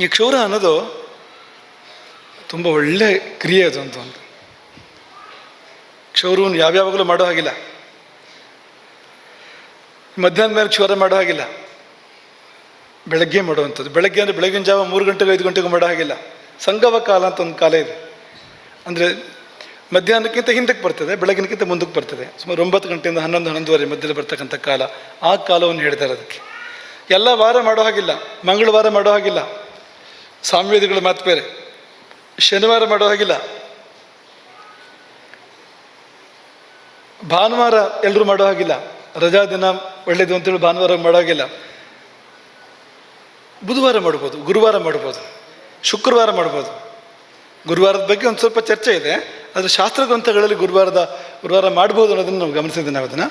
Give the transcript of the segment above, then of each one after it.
ಈ ಕ್ಷೌರ ಅನ್ನೋದು ತುಂಬ ಒಳ್ಳೆ ಕ್ರಿಯೆ ಅದು ಅಂತ ಒಂದು. ಕ್ಷೌರವನ್ನು ಯಾವ್ಯಾವಾಗಲೂ ಮಾಡೋ ಹಾಗಿಲ್ಲ. ಮಧ್ಯಾಹ್ನ ಮೇಲೆ ಕ್ಷೌರ ಮಾಡೋ ಹಾಗಿಲ್ಲ, ಬೆಳಗ್ಗೆ ಮಾಡುವಂಥದ್ದು. ಬೆಳಗ್ಗೆ ಅಂದರೆ ಬೆಳಗಿನ ಜಾವ 3 ಗಂಟೆಗೆ 5 ಗಂಟೆಗೆ ಮಾಡೋ ಹಾಗಿಲ್ಲ. ಸಂಗಮ ಕಾಲ ಅಂತ ಒಂದು ಕಾಲ ಇದೆ. ಅಂದರೆ ಮಧ್ಯಾಹ್ನಕ್ಕಿಂತ ಹಿಂದಕ್ಕೆ ಬರ್ತದೆ, ಬೆಳಗಿನಕ್ಕಿಂತ ಮುಂದಕ್ಕೆ ಬರ್ತದೆ. ಸುಮಾರು 9 ಗಂಟೆಯಿಂದ 11-11:30 ಮಧ್ಯದಲ್ಲಿ ಬರ್ತಕ್ಕಂಥ ಕಾಲ. ಆ ಕಾಲವನ್ನು ಹೇಳ್ತಾರೆ ಅದಕ್ಕೆ. ಎಲ್ಲ ವಾರ ಮಾಡೋ ಹಾಗಿಲ್ಲ, ಮಂಗಳವಾರ ಮಾಡೋ ಹಾಗಿಲ್ಲ, ಸಾಮ್ಯವಾದಿಗಳ ಮಾತು ಬೇರೆ. ಶನಿವಾರ ಮಾಡೋ ಹಾಗಿಲ್ಲ, ಭಾನುವಾರ ಎಲ್ಲರೂ ಮಾಡೋ ಹಾಗಿಲ್ಲ, ರಜಾ ದಿನ ಒಳ್ಳೆಯದು ಅಂತೇಳಿ ಭಾನುವಾರ ಮಾಡೋ ಹಾಗಿಲ್ಲ. ಬುಧವಾರ ಮಾಡ್ಬೋದು, ಗುರುವಾರ ಮಾಡ್ಬೋದು, ಶುಕ್ರವಾರ ಮಾಡ್ಬೋದು. ಗುರುವಾರದ ಬಗ್ಗೆ ಒಂದು ಸ್ವಲ್ಪ ಚರ್ಚೆ ಇದೆ, ಆದರೆ ಶಾಸ್ತ್ರ ಗ್ರಂಥಗಳಲ್ಲಿ ಗುರುವಾರ ಮಾಡ್ಬೋದು ಅನ್ನೋದನ್ನು ನಾವು ಗಮನಿಸಿದ್ದೆ. ನಾವು ಅದನ್ನು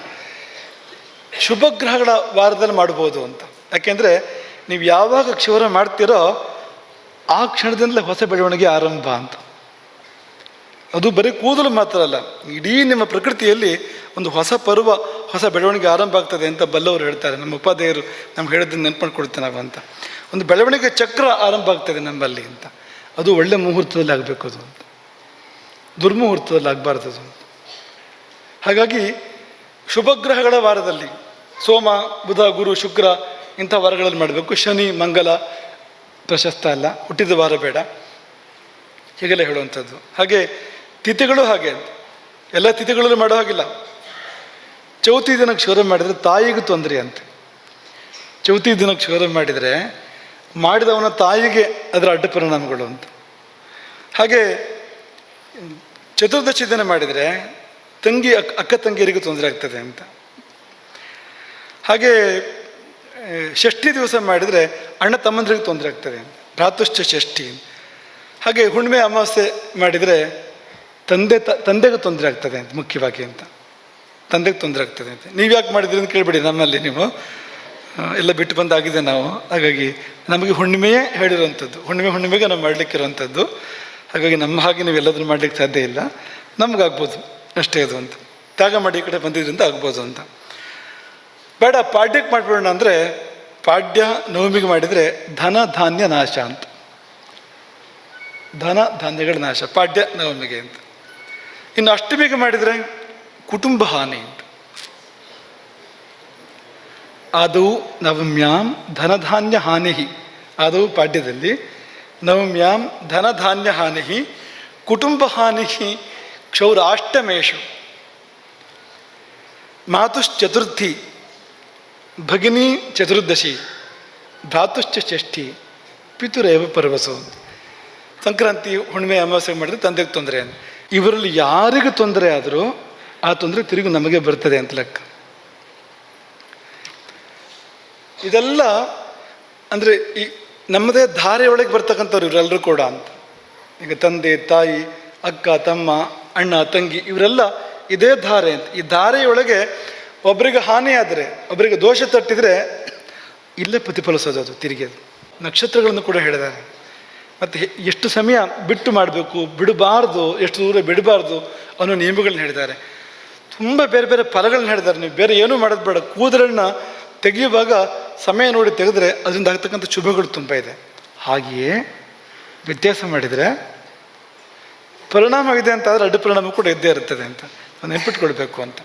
ಶುಭ ಗ್ರಹಗಳ ವಾರದಲ್ಲಿ ಮಾಡ್ಬೋದು ಅಂತ. ಯಾಕೆಂದರೆ ನೀವು ಯಾವಾಗ ಕ್ಷೌರ ಮಾಡ್ತೀರೋ ಆ ಕ್ಷಣದಿಂದಲೇ ಹೊಸ ಬೆಳವಣಿಗೆ ಆರಂಭ ಅಂತ. ಅದು ಬರೀ ಕೂದಲು ಮಾತ್ರ ಅಲ್ಲ, ಇಡೀ ನಿಮ್ಮ ಪ್ರಕೃತಿಯಲ್ಲಿ ಒಂದು ಹೊಸ ಪರ್ವ, ಹೊಸ ಬೆಳವಣಿಗೆ ಆರಂಭ ಆಗ್ತದೆ ಅಂತ ಬಲ್ಲವರು ಹೇಳ್ತಾರೆ. ನಮ್ಮ ಉಪಾಧ್ಯಾಯರು ನಮ್ಗೆ ಹೇಳೋದನ್ನು ನೆನ್ಪು ಮಾಡ್ಕೊಳ್ತೇವೆ ನಾವು ಅಂತ. ಒಂದು ಬೆಳವಣಿಗೆ ಚಕ್ರ ಆರಂಭ ಆಗ್ತದೆ ನಮ್ಮಲ್ಲಿ ಅಂತ. ಅದು ಒಳ್ಳೆ ಮುಹೂರ್ತದಲ್ಲಿ ಆಗಬೇಕು ಅದು ಅಂತ, ದುರ್ಮುಹೂರ್ತದಲ್ಲಿ ಆಗಬಾರ್ದು ಅದು ಅಂತ. ಹಾಗಾಗಿ ಶುಭಗ್ರಹಗಳ ವಾರದಲ್ಲಿ ಸೋಮ, ಬುಧ, ಗುರು, ಶುಕ್ರ ಇಂಥ ವಾರಗಳಲ್ಲಿ ಮಾಡಬೇಕು. ಶನಿ, ಮಂಗಲ ಪ್ರಶಸ್ತ ಅಲ್ಲ, ಹುಟ್ಟಿದ ವಾರ ಬೇಡ, ಹೀಗೆಲ್ಲ ಹೇಳುವಂಥದ್ದು. ಹಾಗೆ ತಿಥಿಗಳು ಹಾಗೆ ಎಲ್ಲ ತಿಥಿಗಳಲ್ಲೂ ಮಾಡೋ ಹಾಗಿಲ್ಲ. ಚೌತಿ ದಿನಕ್ಕೆ ಕ್ಷೌರ ಮಾಡಿದರೆ ತಾಯಿಗೆ ತೊಂದರೆ ಅಂತೆ. ಚೌತಿ ದಿನಕ್ಕೆ ಕ್ಷೌರ ಮಾಡಿದರೆ ಮಾಡಿದವನ ತಾಯಿಗೆ ಅದರ ಅಡ್ಡ ಪರಿಣಾಮಗಳು ಅಂತ. ಹಾಗೆ ಚತುರ್ದಶಿ ದಿನ ಮಾಡಿದರೆ ಅಕ್ಕ ತಂಗಿಯರಿಗೆ ತೊಂದರೆ ಆಗ್ತದೆ ಅಂತ. ಹಾಗೆ ಷಷ್ಠಿ ದಿವಸ ಮಾಡಿದರೆ ಅಣ್ಣ ತಮ್ಮಂದ್ರಿಗೆ ತೊಂದರೆ ಆಗ್ತದೆ ಅಂತ, ಭ್ರಾತುಶ್ಚ ಷಷ್ಠಿ. ಹಾಗೆ ಹುಣ್ಣಿಮೆ ಅಮಾವಾಸ್ಯೆ ಮಾಡಿದರೆ ತಂದೆಗೆ ತೊಂದರೆ ಆಗ್ತದೆ ಅಂತ, ಮುಖ್ಯವಾಗಿ ಅಂತ, ತಂದೆಗೆ ತೊಂದರೆ ಆಗ್ತದೆ ಅಂತ. ನೀವು ಯಾಕೆ ಮಾಡಿದ್ರಿ ಅಂತ ಕೇಳಿಬಿಡಿ, ನಮ್ಮಲ್ಲಿ ನೀವು ಎಲ್ಲ ಬಿಟ್ಟು ಬಂದಾಗಿದೆ ನಾವು. ಹಾಗಾಗಿ ನಮಗೆ ಹುಣ್ಣಿಮೆಯೇ ಹೇಳಿರುವಂಥದ್ದು, ಹುಣ್ಣಿಮೆಗೆ ನಾವು ಮಾಡಲಿಕ್ಕಿರುವಂಥದ್ದು. ಹಾಗಾಗಿ ನಮ್ಮ ಹಾಗೆ ನೀವು ಎಲ್ಲದನ್ನು ಮಾಡಲಿಕ್ಕೆ ಸಾಧ್ಯ ಇಲ್ಲ, ನಮಗಾಗ್ಬೋದು ಅಷ್ಟೇ ಅದು ಅಂತ. ತ್ಯಾಗ ಮಾಡಿ ಈ ಕಡೆ ಬಂದಿದ್ದರಿಂದ ಆಗ್ಬೋದು ಅಂತ. ಬೇಡ ಪಾಡ್ಯಕ್ಕೆ ಮಾಡಿಬಿಡೋಣ ಅಂದರೆ, ಪಾಡ್ಯ ನವಮಿಗೆ ಮಾಡಿದರೆ ಧನ ಧಾನ್ಯ ನಾಶ ಅಂತ. ಧನ ಧಾನ್ಯಗಳ ನಾಶ ಪಾಡ್ಯ ನವಮಿಗೆ ಅಂತ. ಇನ್ನು ಅಷ್ಟಮಿಗೆ ಮಾಡಿದರೆ ಕುಟುಂಬ ಹಾನಿ ಅಂತ. ಆದೌ ನವಮ್ಯಾಂ ಧನಧಾನ್ಯ ಹಾನಿ, ಆದೌ ಪಾಡ್ಯದಲ್ಲಿ ನವಮ್ಯಾಂ ಧನಧಾನ್ಯ ಹಾನಿ ಕುಟುಂಬ ಹಾನಿ ಕ್ಷೌರಾಷ್ಟಮೇಶು ಮಾತುಶ್ಚತುರ್ಥಿ ಭಗಿನಿ ಚತುರ್ದಶಿ ಭ್ರಾತುಶ್ಚ ಷಷ್ಠಿ ಪಿತುರೇವ ಪರ್ವಸು. ಸಂಕ್ರಾಂತಿ, ಹುಣ್ಣಿಮೆ, ಅಮಾವಾಸ್ಯೆ ಮಾಡಿದ್ರೆ ತಂದೆಗೆ ತೊಂದರೆ ಅಂತ. ಇವರಲ್ಲಿ ಯಾರಿಗೂ ತೊಂದರೆ ಆದರೂ ಆ ತೊಂದರೆ ತಿರುಗಿ ನಮಗೆ ಬರ್ತದೆ ಅಂತ ಲೆಕ್ಕ. ಇದೆಲ್ಲ ಅಂದರೆ ಈ ನಮ್ಮದೇ ಧಾರೆಯೊಳಗೆ ಬರ್ತಕ್ಕಂಥವ್ರು ಇವರೆಲ್ಲರೂ ಕೂಡ ಅಂತ. ಈಗ ತಂದೆ, ತಾಯಿ, ಅಕ್ಕ, ತಮ್ಮ, ಅಣ್ಣ, ತಂಗಿ ಇವರೆಲ್ಲ ಇದೇ ಧಾರೆ ಅಂತ. ಈ ಧಾರೆಯೊಳಗೆ ಒಬ್ಬರಿಗೆ ಹಾನಿ ಆದರೆ, ಒಬ್ಬರಿಗೆ ದೋಷ ತಟ್ಟಿದರೆ ಇಲ್ಲೇ ಪ್ರತಿಫಲಿಸೋದು ಅದು ತಿರುಗಿ. ಅದು ನಕ್ಷತ್ರಗಳನ್ನು ಕೂಡ ಹೇಳಿದ್ದಾರೆ. ಮತ್ತು ಎಷ್ಟು ಸಮಯ ಬಿಟ್ಟು ಮಾಡಬೇಕು, ಬಿಡಬಾರ್ದು, ಎಷ್ಟು ದೂರ ಬಿಡಬಾರ್ದು ಅನ್ನೋ ನಿಯಮಗಳನ್ನ ಹೇಳಿದ್ದಾರೆ. ತುಂಬ ಬೇರೆ ಬೇರೆ ಫಲಗಳನ್ನ ಹೇಳಿದ್ದಾರೆ. ನೀವು ಬೇರೆ ಏನೂ ಮಾಡೋದು ಬೇಡ, ಕೂದಲನ್ನು ತೆಗೆಯುವಾಗ ಸಮಯ ನೋಡಿ ತೆಗೆದ್ರೆ ಅದರಿಂದ ಆಗ್ತಕ್ಕಂಥ ಶುಭಗಳು ತುಂಬ ಇದೆ. ಹಾಗೆಯೇ ವ್ಯತ್ಯಾಸ ಮಾಡಿದರೆ ಪರಿಣಾಮ ಇದೆ ಅಂತ ಆದರೆ ಅಡ್ಡ ಪರಿಣಾಮ ಕೂಡ ಇದ್ದೇ ಇರ್ತದೆ ಅಂತ ನೆನಪಿಟ್ಕೊಳ್ಬೇಕು ಅಂತ.